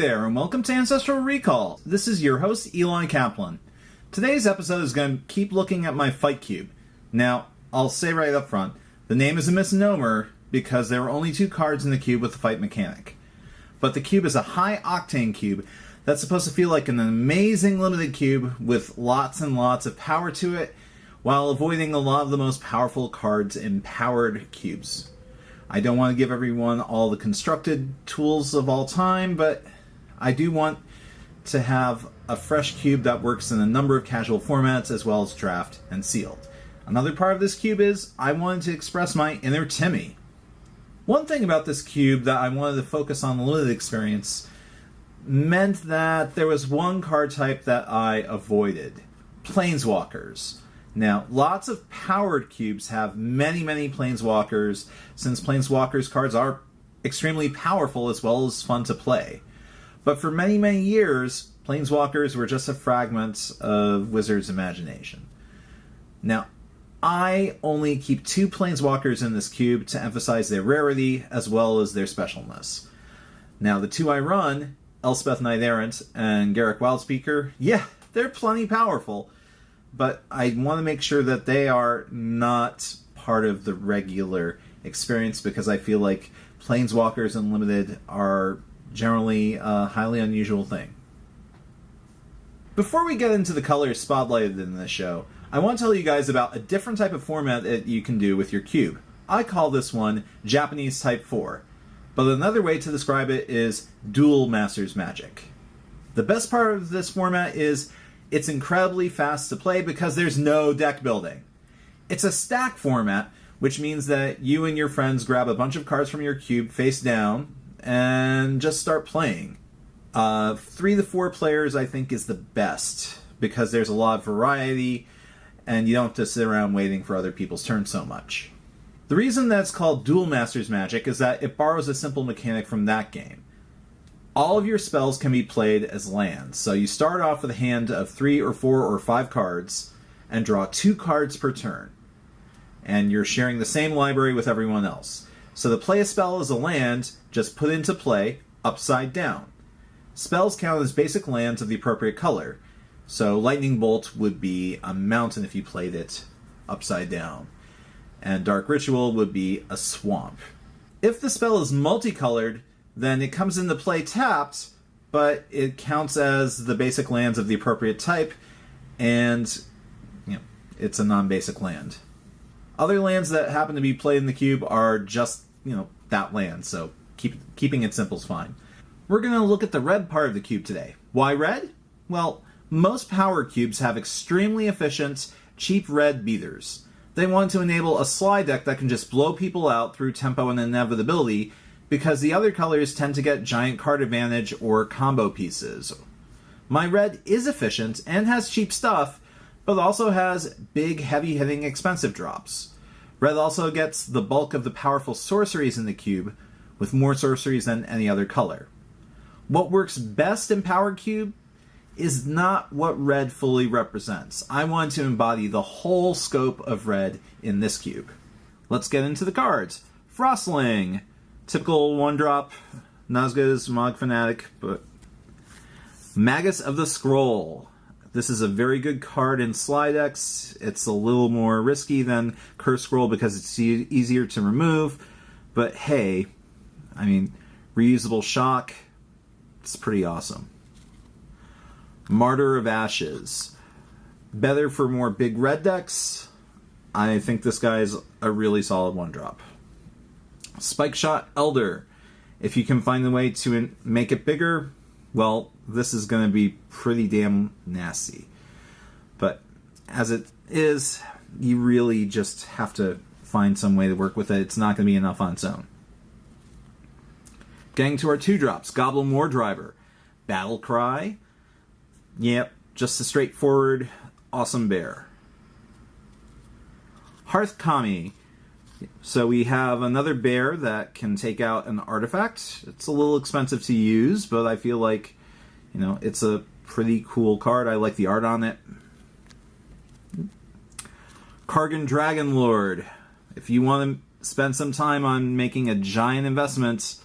there, and welcome to Ancestral Recall. This is your host, Eli Kaplan. Today's episode is going to keep looking at my fight cube. Now, I'll say right up front, the name is a misnomer because there are only 2 cards in the cube with the fight mechanic. But the cube is a high-octane cube that's supposed to feel like an amazing limited cube with lots and lots of power to it, while avoiding a lot of the most powerful cards in powered cubes. I don't want to give everyone all the constructed tools of all time, but I do want to have a fresh cube that works in a number of casual formats as well as draft and sealed. Another part of this cube is I wanted to express my inner Timmy. One thing about this cube that I wanted to focus on the limited experience meant that there was one card type that I avoided. Planeswalkers. Now, lots of powered cubes have many Planeswalkers, since Planeswalkers cards are extremely powerful as well as fun to play. But for many years, Planeswalkers were just a fragment of Wizard's imagination. Now, I only keep 2 Planeswalkers in this cube to emphasize their rarity as well as their specialness. Now, the 2 I run, Elspeth Knight-Errant and Garruk Wildspeaker, yeah, they're plenty powerful, but I want to make sure that they are not part of the regular experience because I feel like Planeswalkers and Limited are generally a highly unusual thing. Before we get into the colors spotlighted in this show, I want to tell you guys about a different type of format that you can do with your cube. I call this one Japanese Type 4, but another way to describe it is Dual Masters Magic. The best part of this format is it's incredibly fast to play because there's no deck building. It's a stack format, which means that you and your friends grab a bunch of cards from your cube face down and just start playing. 3 to 4 players I think is the best because there's a lot of variety and you don't have to sit around waiting for other people's turns so much. The reason that's called Dual Masters Magic is that it borrows a simple mechanic from that game. All of your spells can be played as lands, so you start off with a hand of 3 or 4 or 5 cards and draw 2 cards per turn. And you're sharing the same library with everyone else. So to play a spell as a land, just put into play upside down. Spells count as basic lands of the appropriate color. So Lightning Bolt would be a mountain if you played it upside down. And Dark Ritual would be a swamp. If the spell is multicolored, then it comes into play tapped, but it counts as the basic lands of the appropriate type, and it's a non-basic land. Other lands that happen to be played in the cube are just, that land, so keeping it simple is fine. We're going to look at the red part of the cube today. Why red? Well, most power cubes have extremely efficient, cheap red beaters. They want to enable a slide deck that can just blow people out through tempo and inevitability, because the other colors tend to get giant card advantage or combo pieces. My red is efficient and has cheap stuff, but also has big, heavy-hitting, expensive drops. Red also gets the bulk of the powerful sorceries in the cube, with more sorceries than any other color. What works best in Power Cube is not what red fully represents. I want to embody the whole scope of red in this cube. Let's get into the cards. Frostling. Typical 1-drop, not as good as Mog Fanatic, but Magus of the Scroll. This is a very good card in slide decks. It's a little more risky than Curse Scroll because it's easier to remove, but hey, reusable shock, it's pretty awesome. Martyr of Ashes. Better for more big red decks. I think this guy's a really solid 1-drop. Spike Shot Elder. If you can find a way to make it bigger, well, this is going to be pretty damn nasty. But as it is, you really just have to find some way to work with it. It's not going to be enough on its own. Getting to our 2-drops. Goblin War Driver. Battle Cry. Yep, just a straightforward, awesome bear. Hearth Kami. So we have another bear that can take out an artifact. It's a little expensive to use, but I feel like, it's a pretty cool card. I like the art on it. Kargan Dragonlord. If you want to spend some time on making a giant investment,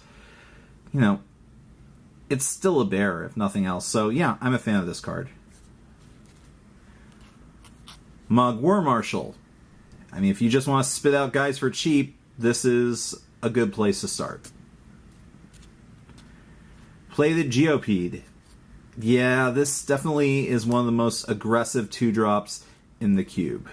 it's still a bear, if nothing else. So yeah, I'm a fan of this card. Mug War Marshal. I mean, if you just want to spit out guys for cheap, this is a good place to start. Play the Geopede. Yeah, this definitely is one of the most aggressive 2-drops in the cube.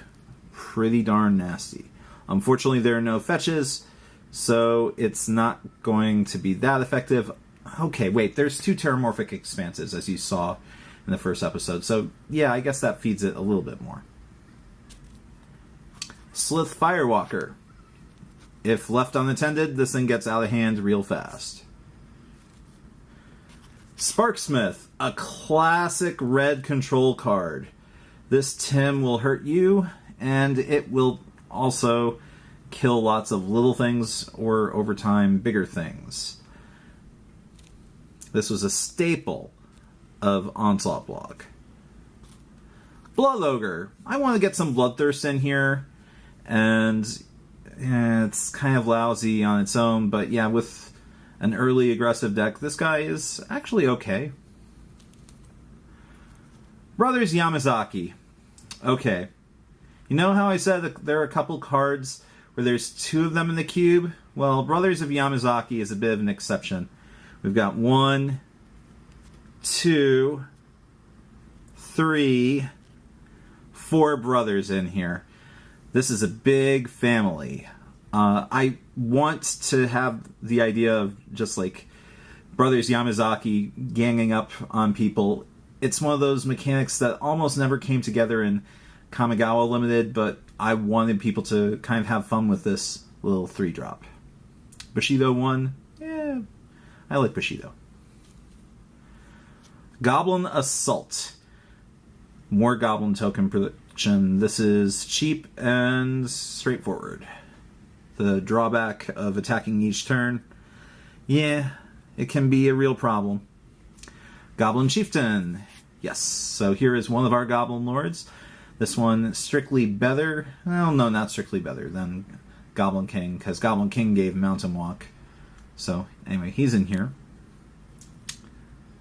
Pretty darn nasty. Unfortunately, there are no fetches, so it's not going to be that effective. Okay, wait, there's 2 Terramorphic Expanses, as you saw in the first episode. So, yeah, I guess that feeds it a little bit more. Slith Firewalker. If left unattended, this thing gets out of hand real fast. Sparksmith, a classic red control card. This Tim will hurt you, and it will also kill lots of little things, or over time, bigger things. This was a staple of Onslaught Block. Blood Ogre. I want to get some Bloodthirst in here, and it's kind of lousy on its own, but yeah, with an early aggressive deck, this guy is actually okay. Brothers Yamazaki. Okay. You know how I said that there are a couple cards where there's 2 of them in the cube? Well, Brothers of Yamazaki is a bit of an exception. We've got 1, 2, 3, 4 brothers in here. This is a big family. I want to have the idea of just like Brothers Yamazaki ganging up on people. It's one of those mechanics that almost never came together in Kamigawa Limited, but I wanted people to kind of have fun with this little 3-drop. Bushido 1, yeah, I like Bushido. Goblin Assault. More Goblin token production. This is cheap and straightforward. The drawback of attacking each turn, yeah, it can be a real problem. Goblin Chieftain. Yes, so here is one of our Goblin Lords. This one strictly better, well, no, not strictly better than Goblin King, because Goblin King gave Mountain Walk. So, anyway, he's in here.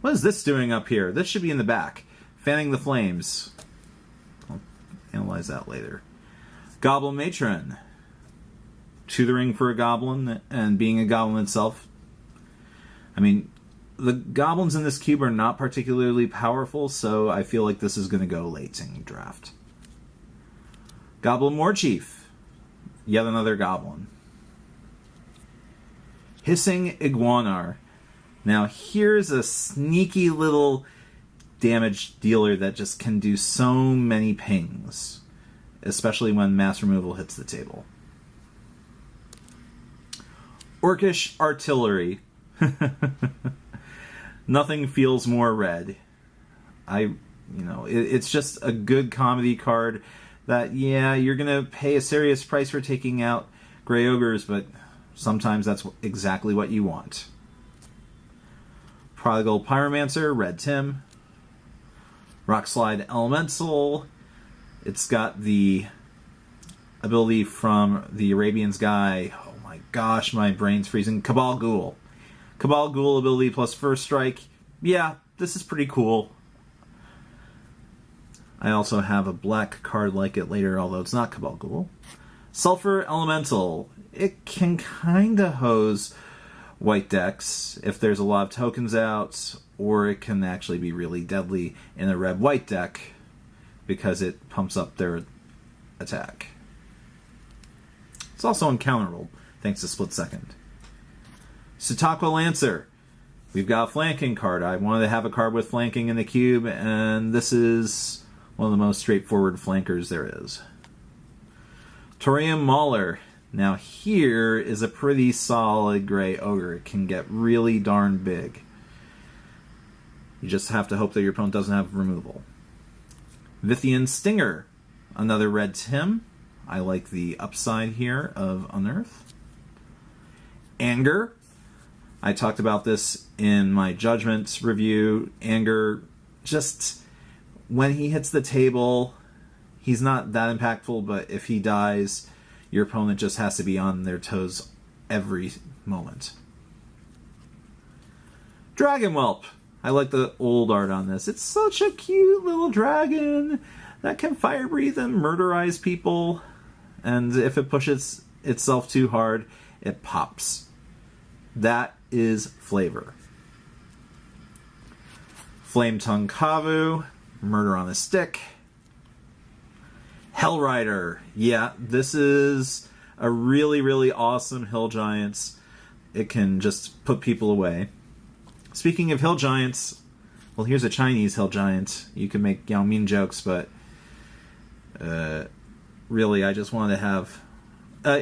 What is this doing up here? This should be in the back. Fanning the Flames. I'll analyze that later. Goblin Matron. Tutoring for a goblin and being a goblin itself. I mean, the goblins in this cube are not particularly powerful, so I feel like this is going to go late in draft. Goblin Warchief. Yet another goblin. Hissing Iguanar. Now, here's a sneaky little damage dealer that just can do so many pings, especially when mass removal hits the table. Orcish Artillery. Nothing feels more red. It's just a good comedy card that, yeah, you're going to pay a serious price for taking out Grey Ogres, but sometimes that's exactly what you want. Prodigal Pyromancer, Red Tim. Rockslide Elemental. It's got the ability from the Arabian's Guy. Oh my gosh, my brain's freezing. Cabal Ghoul. Cabal Ghoul ability plus First Strike. Yeah, this is pretty cool. I also have a black card like it later, although it's not Cabal Ghoul. Sulfur Elemental. It can kinda hose white decks if there's a lot of tokens out, or it can actually be really deadly in a red-white deck because it pumps up their attack. It's also uncounterable, thanks to Split Second. Sataka Lancer. We've got a flanking card. I wanted to have a card with flanking in the cube, and this is one of the most straightforward flankers there is. Torium Mauler. Now here is a pretty solid Grey Ogre. It can get really darn big. You just have to hope that your opponent doesn't have removal. Vithian Stinger. Another red Tim. I like the upside here of Unearth. Anger. I talked about this in my Judgment review. Anger, just when he hits the table, he's not that impactful, but if he dies, your opponent just has to be on their toes every moment. Dragon Whelp. I like the old art on this. It's such a cute little dragon that can fire breathe and murderize people. And if it pushes itself too hard, it pops. That is flavor. Flame Tongue Kavu. Murder on a Stick. Hellrider. Yeah, this is a really, really awesome hill giant. It can just put people away. Speaking of hill giants, well, here's a Chinese hill giant. You can make Yao Ming jokes, but really, I just wanted to have...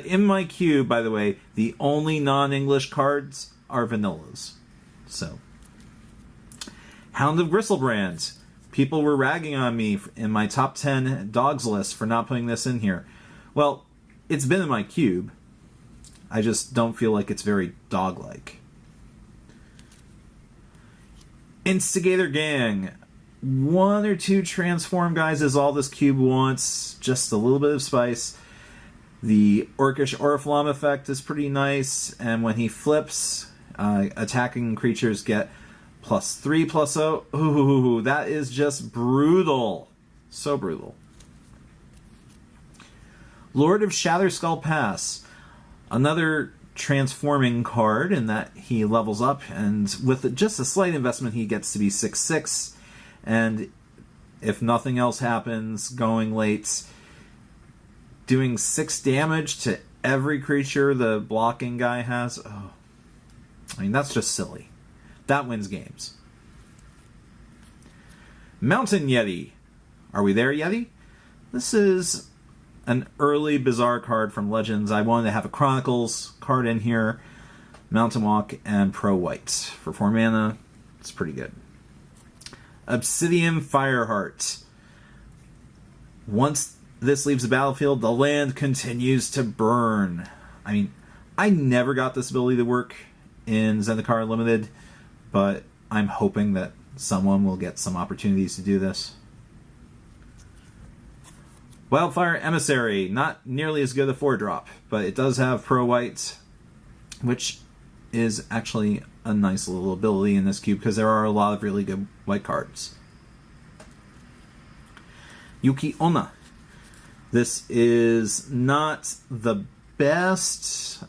in my cube, by the way, the only non-English cards are vanillas. So, Hound of Gristlebrand. People were ragging on me in my top 10 dogs list for not putting this in here. Well, it's been in my cube. I just don't feel like it's very dog-like. Instigator Gang. 1 or 2 transform guys is all this cube wants. Just a little bit of spice. The Orcish Oriflamme effect is pretty nice. And when he flips, attacking creatures get +3/+0. Ooh, that is just brutal. So brutal. Lord of Shatterskull Pass. Another transforming card in that he levels up, and with just a slight investment he gets to be 6/6, and if nothing else happens going late, doing 6 damage to every creature the blocking guy has. Oh, I mean, that's just silly. That wins games. Mountain Yeti. Are we there, Yeti? This is an early bizarre card from Legends. I wanted to have a Chronicles card in here. Mountain Walk and Pro White. For 4 mana, it's pretty good. Obsidian Fireheart. Once this leaves the battlefield, the land continues to burn. I mean, I never got this ability to work in Zendikar Limited, but I'm hoping that someone will get some opportunities to do this. Wildfire Emissary, not nearly as good a 4-drop, but it does have Pro White, which is actually a nice little ability in this cube because there are a lot of really good white cards. Yuki Onna. This is not the best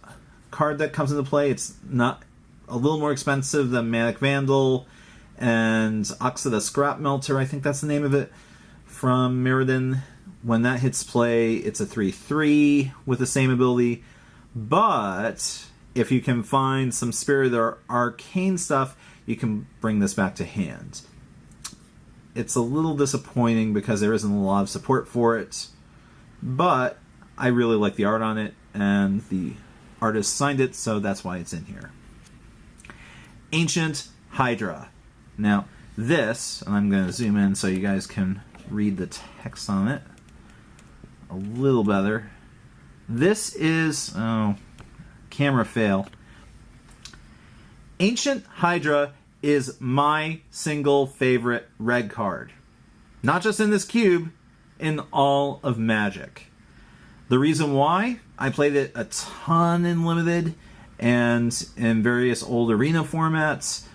card that comes into play. It's not a little more expensive than Manic Vandal and Oxida Scrap Melter, I think that's the name of it, from Mirrodin. When that hits play, it's a 3/3 with the same ability, but if you can find some Spirit or Arcane stuff, you can bring this back to hand. It's a little disappointing because there isn't a lot of support for it, but I really like the art on it, and the artist signed it, so that's why it's in here. Ancient Hydra. Now, this, and I'm going to zoom in so you guys can read the text on it a little better. This is... oh, camera fail. Ancient Hydra is my single favorite red card. Not just in this cube, in all of Magic. The reason why? I played it a ton in Limited and in various old arena formats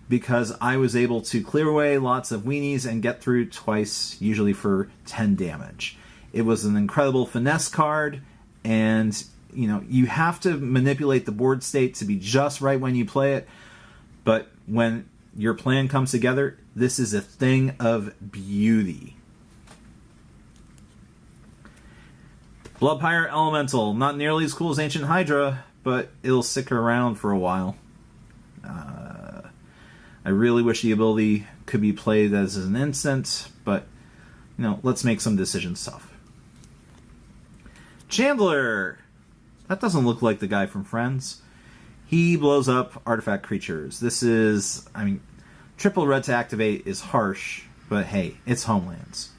because I was able to clear away lots of weenies and get through twice, usually for 10 damage. It was an incredible finesse card, and you know, you have to manipulate the board state to be just right when you play it, but when your plan comes together, this is a thing of beauty. Bloodpire Elemental, not nearly as cool as Ancient Hydra, but it'll stick around for a while. I really wish the ability could be played as an instant, but you know, let's make some decisions tough. Chandler! That doesn't look like the guy from Friends. He blows up artifact creatures. This is, I mean, triple red to activate is harsh, but hey, it's Homelands.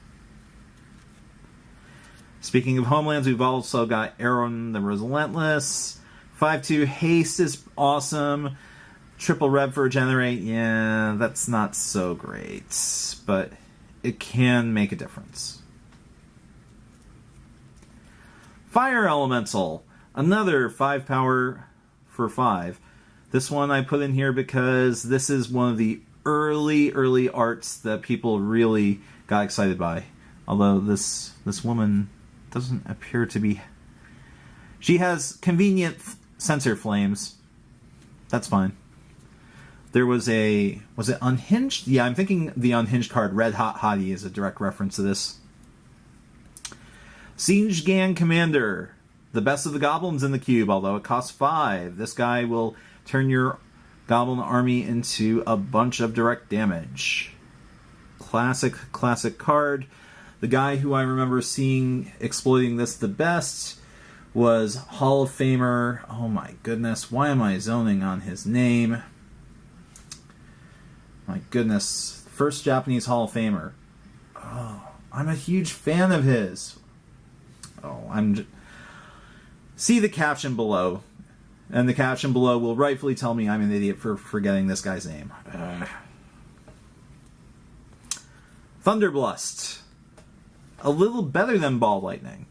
Speaking of Homelands, we've also got Aaron the Relentless. 5/2 haste is awesome. Triple red for regenerate, yeah, that's not so great, but it can make a difference. Fire Elemental. Another 5 power for 5. This one I put in here because this is one of the early arts that people really got excited by. Although this woman doesn't appear to be... She has convenient sensor flames. That's fine. There was a... Was it Unhinged? Yeah, I'm thinking the Unhinged card, Red Hot Hottie, is a direct reference to this. Siege Gang Commander. The best of the goblins in the cube, although it costs 5. This guy will turn your goblin army into a bunch of direct damage. Classic card. The guy who I remember seeing exploiting this the best was Hall of Famer. Oh my goodness, why am I zoning on his name? My goodness, first Japanese Hall of Famer. Oh, I'm a huge fan of his. Oh, see the caption below. And the caption below will rightfully tell me I'm an idiot for forgetting this guy's name. Thunderblust. A little better than Ball Lightning.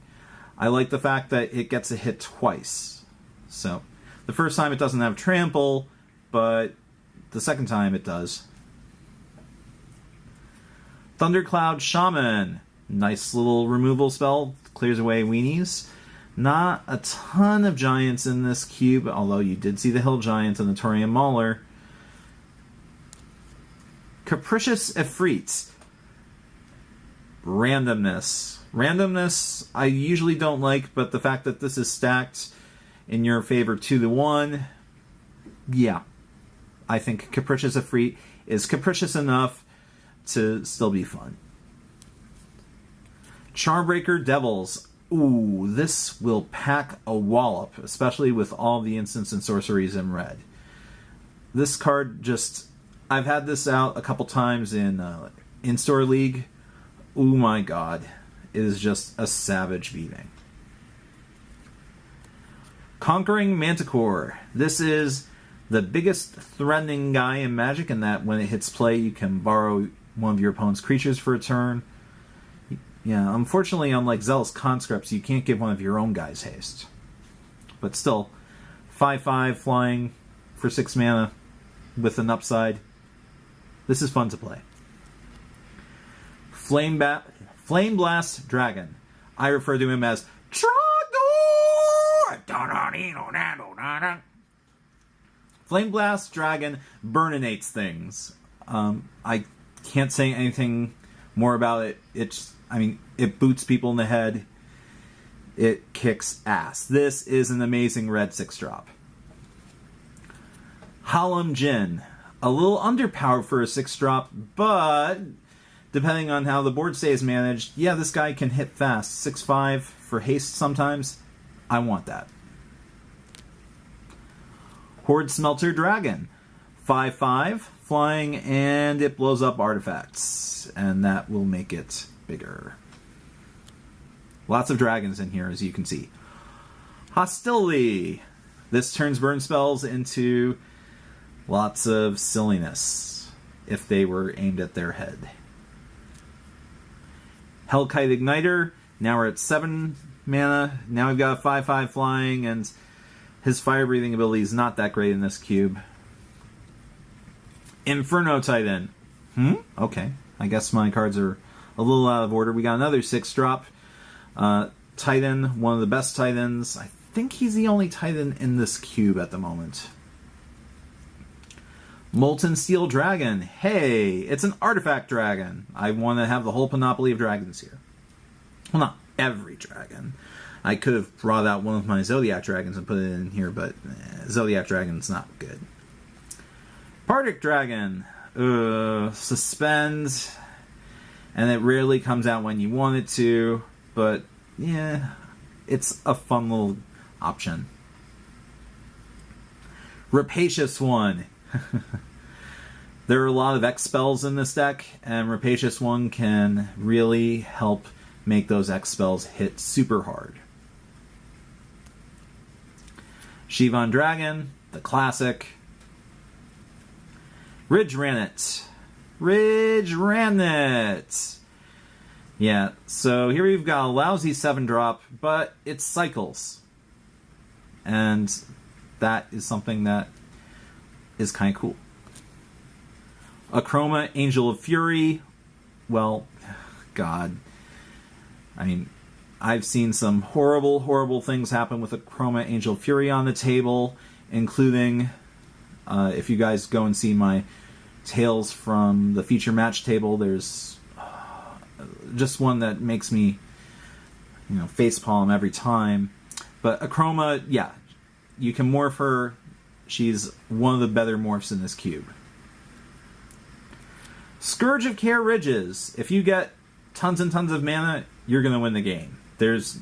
I like the fact that it gets a hit twice. So, the first time it doesn't have trample, but the second time it does. Thundercloud Shaman. Nice little removal spell. Clears away weenies. Not a ton of giants in this cube, although you did see the Hill Giant and the Taurian Mauler. Capricious Efreet. Randomness I usually don't like, but the fact that this is stacked in your favor 2-1, yeah. I think Capricious Efreet is capricious enough to still be fun. Charbreaker Devils. Ooh, this will pack a wallop, especially with all the instants and sorceries in red. This card just... I've had this out a couple times in Store League. Oh my god. It is just a savage beating. Conquering Manticore. This is the biggest threatening guy in Magic, in that when it hits play, you can borrow one of your opponent's creatures for a turn. Yeah, unfortunately, unlike Zealous Conscripts, you can't give one of your own guys haste. But still, 5/5 flying for 6 mana with an upside. This is fun to play. Flame Blast Dragon. I refer to him as Trogdor! Flame Blast Dragon burninates things. I can't say anything more about it. It boots people in the head. It kicks ass. This is an amazing red 6-drop. Hallam Jin. A little underpowered for a 6-drop, but depending on how the board stays managed, yeah, this guy can hit fast. 6/5 for haste sometimes. I want that. Horde Smelter Dragon. 5/5, flying, and it blows up artifacts. And that will make it bigger. Lots of dragons in here, as you can see. Hostility. This turns burn spells into lots of silliness if they were aimed at their head. Hellkite Igniter. Now we're at 7 mana. Now we've got a 5/5 flying, and his fire breathing ability is not that great in this cube. Inferno Titan. Okay. I guess my cards are a little out of order. We got another 6-drop. Titan, one of the best Titans. I think he's the only Titan in this cube at the moment. Molten Steel Dragon. Hey, it's an artifact dragon. I want to have the whole panoply of dragons here. Well, not every dragon. I could have brought out one of my Zodiac Dragons and put it in here, but Zodiac Dragon's not good. Pardic Dragon. Suspend. And it rarely comes out when you want it to, but yeah, it's a fun little option. Rapacious One. There are a lot of X spells in this deck, and Rapacious One can really help make those X spells hit super hard. Shivan Dragon, the classic. Ridge Rannet. Yeah, so here we've got a lousy 7-drop, but it cycles. And that is something that is kind of cool. Achroma, Angel of Fury. Well, God. I mean, I've seen some horrible, horrible things happen with Achroma, Angel of Fury on the table, including, if you guys go and see my Tales from the feature match table, there's just one that makes me, facepalm every time. But Achroma, yeah, you can morph her. She's one of the better morphs in this cube. Scourge of Care Ridges. If you get tons and tons of mana, you're going to win the game. There's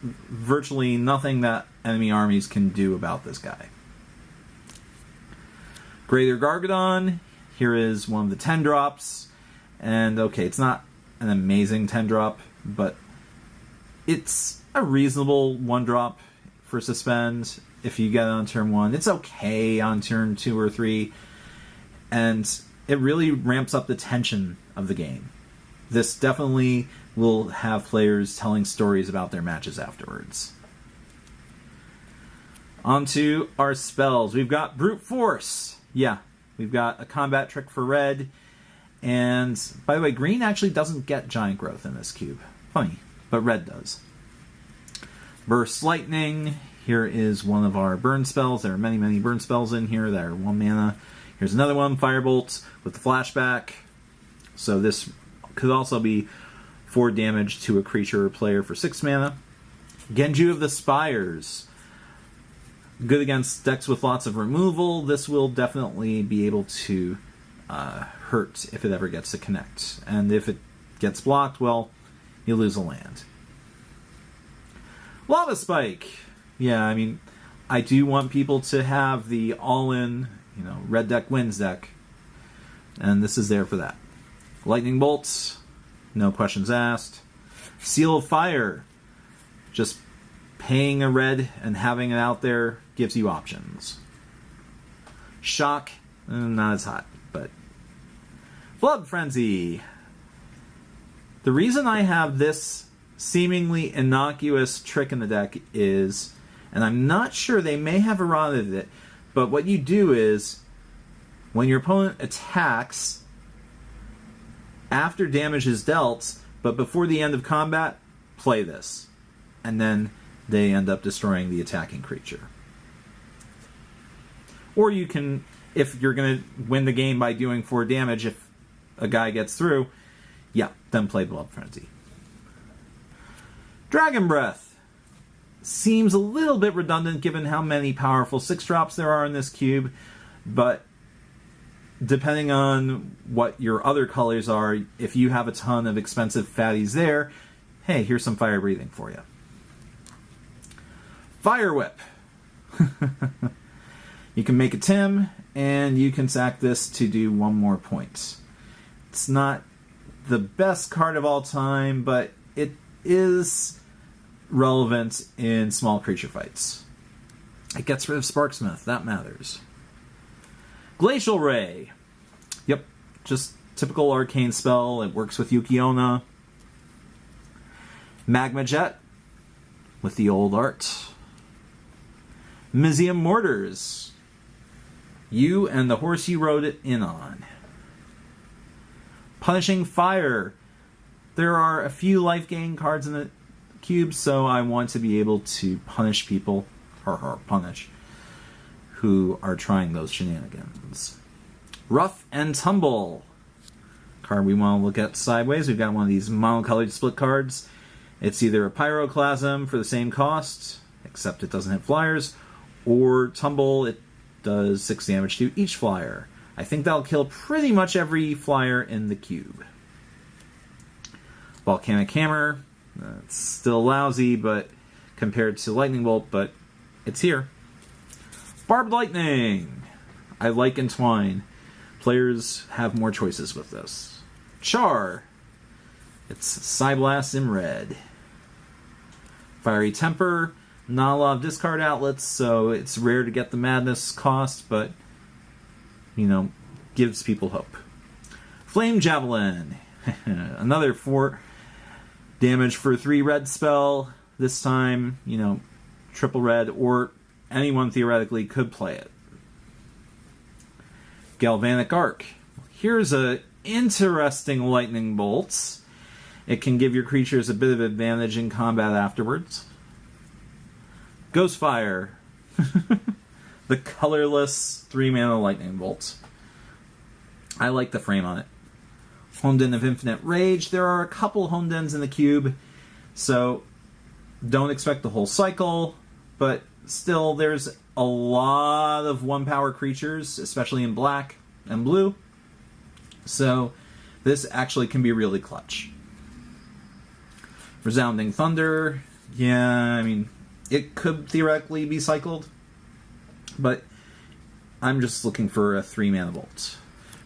virtually nothing that enemy armies can do about this guy. Greater Gargadon. Here is one of the 10 drops. And okay, it's not an amazing 10 drop, but it's a reasonable 1 drop for suspend if you get it on turn 1. It's okay on turn 2 or 3. And it really ramps up the tension of the game. This definitely will have players telling stories about their matches afterwards. On to our spells. We've got Brute Force. Yeah, we've got a combat trick for red. And, by the way, green actually doesn't get giant growth in this cube. Funny, but red does. Burst Lightning. Here is one of our burn spells. There are many, many burn spells in here that are 1 mana. Here's another one, Firebolt, with the flashback. So this could also be 4 damage to a creature or player for 6 mana. Genju of the Spires. Good against decks with lots of removal. This will definitely be able to hurt if it ever gets to connect. And if it gets blocked, well, you lose a land. Lava Spike. Yeah, I mean, I do want people to have the all-in, red deck wins deck. And this is there for that. Lightning Bolts. No questions asked. Seal of Fire. Just paying a red and having it out there gives you options. Shock, not as hot, but Blood Frenzy. The reason I have this seemingly innocuous trick in the deck is, and I'm not sure, they may have eroded it, but what you do is, when your opponent attacks, after damage is dealt, but before the end of combat, play this. And then they end up destroying the attacking creature. Or you can, if you're going to win the game by doing 4 damage, if a guy gets through, yeah, then play Blood Frenzy. Dragon Breath. Seems a little bit redundant given how many powerful 6-drops there are in this cube, but depending on what your other colors are, if you have a ton of expensive fatties there, hey, here's some fire breathing for you. Fire Whip. You can make a Tim, and you can sack this to do 1 more point. It's not the best card of all time, but it is relevant in small creature fights. It gets rid of Sparksmith, that matters. Glacial Ray. Yep, just typical arcane spell. It works with Yukiona. Magma Jet with the old art. Mizium Mortars. You and the horse you rode it in on. Punishing Fire. There are a few life gain cards in the cube, so I want to be able to punish people, punish, who are trying those shenanigans. Rough and Tumble. Card we want to look at sideways. We've got one of these monocolored split cards. It's either a Pyroclasm for the same cost, except it doesn't hit flyers, or Tumble, it does 6 damage to each flyer. I think that'll kill pretty much every flyer in the cube. Volcanic Hammer. It's still lousy, but compared to Lightning Bolt, but it's here. Barbed Lightning. I like Entwine. Players have more choices with this. Char. It's Psyblast in red. Fiery Temper. Not a lot of discard outlets, so it's rare to get the Madness cost, but, gives people hope. Flame Javelin. Another 4 damage for 3 red spell. This time, triple red, or anyone theoretically could play it. Galvanic Arc. Here's a interesting lightning bolts. It can give your creatures a bit of advantage in combat afterwards. Ghostfire. The colorless 3-mana lightning bolt. I like the frame on it. Honden of Infinite Rage. There are a couple Hondens in the cube, so don't expect the whole cycle, but still there's a lot of 1-power creatures, especially in black and blue, so this actually can be really clutch. Resounding Thunder. Yeah, I mean, it could theoretically be cycled, but I'm just looking for a 3-mana bolt.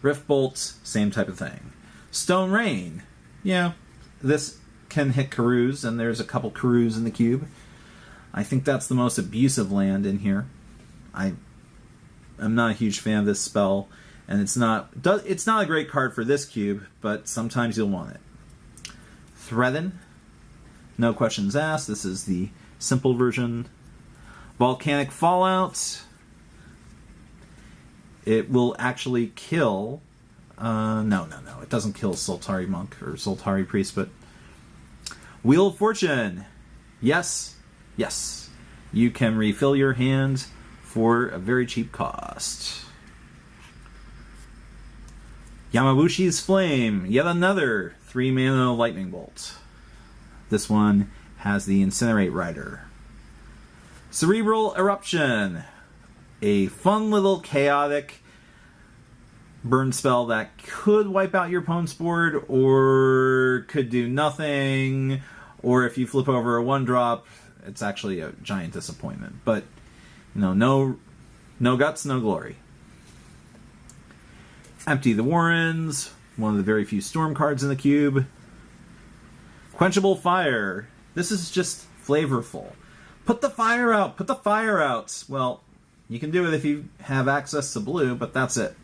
Rift Bolt, same type of thing. Stone Rain. Yeah, this can hit Karus, and there's a couple Karus in the cube. I think that's the most abusive land in here. I'm not a huge fan of this spell, and it's not a great card for this cube, but sometimes you'll want it. Threaten. No questions asked. This is the simple version. Volcanic Fallout. It will actually kill... No. It doesn't kill Sultari Monk or Sultari Priest, but... Wheel of Fortune. Yes. You can refill your hand for a very cheap cost. Yamabushi's Flame. Yet another 3-mana lightning bolt. This one has the Incinerate Rider. Cerebral Eruption. A fun little chaotic burn spell that could wipe out your opponent's board, or could do nothing, or if you flip over a 1-drop, it's actually a giant disappointment. But, no guts, no glory. Empty the Warrens, one of the very few storm cards in the cube. Quenchable Fire. This is just flavorful. Put the fire out! Well, you can do it if you have access to blue, but that's it.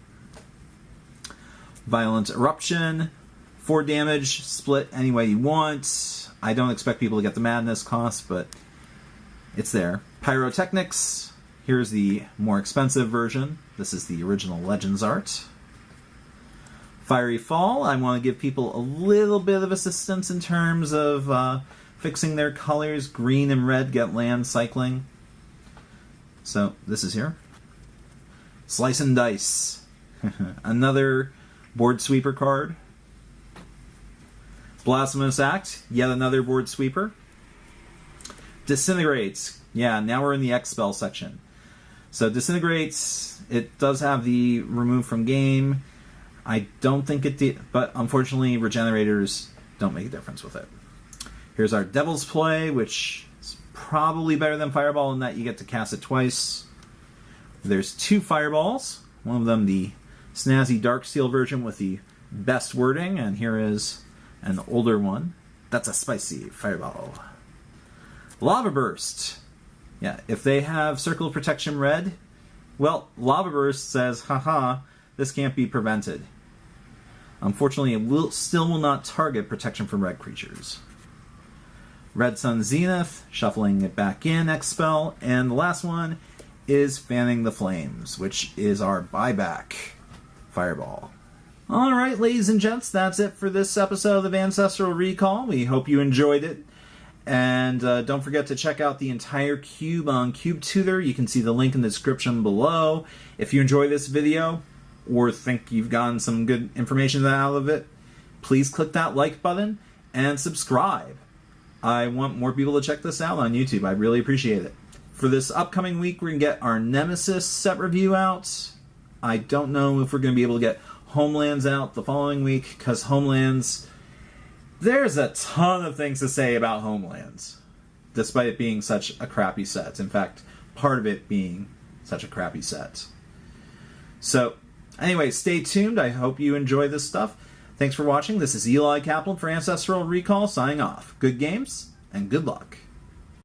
Violent Eruption. 4 damage, split any way you want. I don't expect people to get the madness cost, but it's there. Pyrotechnics. Here's the more expensive version. This is the original Legends art. Fiery Fall. I want to give people a little bit of assistance in terms of fixing their colors. Green and red get land cycling. So, this is here. Slice and Dice. Another board sweeper card. Blasphemous Act. Yet another board sweeper. Disintegrates. Yeah, now we're in the X spell section. So, Disintegrates, it does have the remove from game. I don't think it did, but unfortunately, Regenerators don't make a difference with it. Here's our Devil's Play, which is probably better than Fireball in that you get to cast it twice. There's 2 Fireballs. One of them the snazzy Darksteel version with the best wording, and here is an older one. That's a spicy Fireball. Lava Burst. Yeah, if they have Circle of Protection red, well, Lava Burst says, haha, this can't be prevented. Unfortunately, it still will not target protection from red creatures. Red Sun Zenith, shuffling it back in, X spell, and the last one is Fanning the Flames, which is our buyback Fireball. Alright, ladies and gents, that's it for this episode of Ancestral Recall. We hope you enjoyed it. And don't forget to check out the entire cube on CubeTutor. You can see the link in the description below. If you enjoy this video, or think you've gotten some good information out of it, please click that like button and subscribe. I want more people to check this out on YouTube. I really appreciate it. For this upcoming week, we're going to get our Nemesis set review out. I don't know if we're going to be able to get Homelands out the following week, because Homelands... There's a ton of things to say about Homelands, despite it being such a crappy set. In fact, part of it being such a crappy set. So, anyway, stay tuned. I hope you enjoy this stuff. Thanks for watching. This is Eli Kaplan for Ancestral Recall signing off. Good games, and good luck.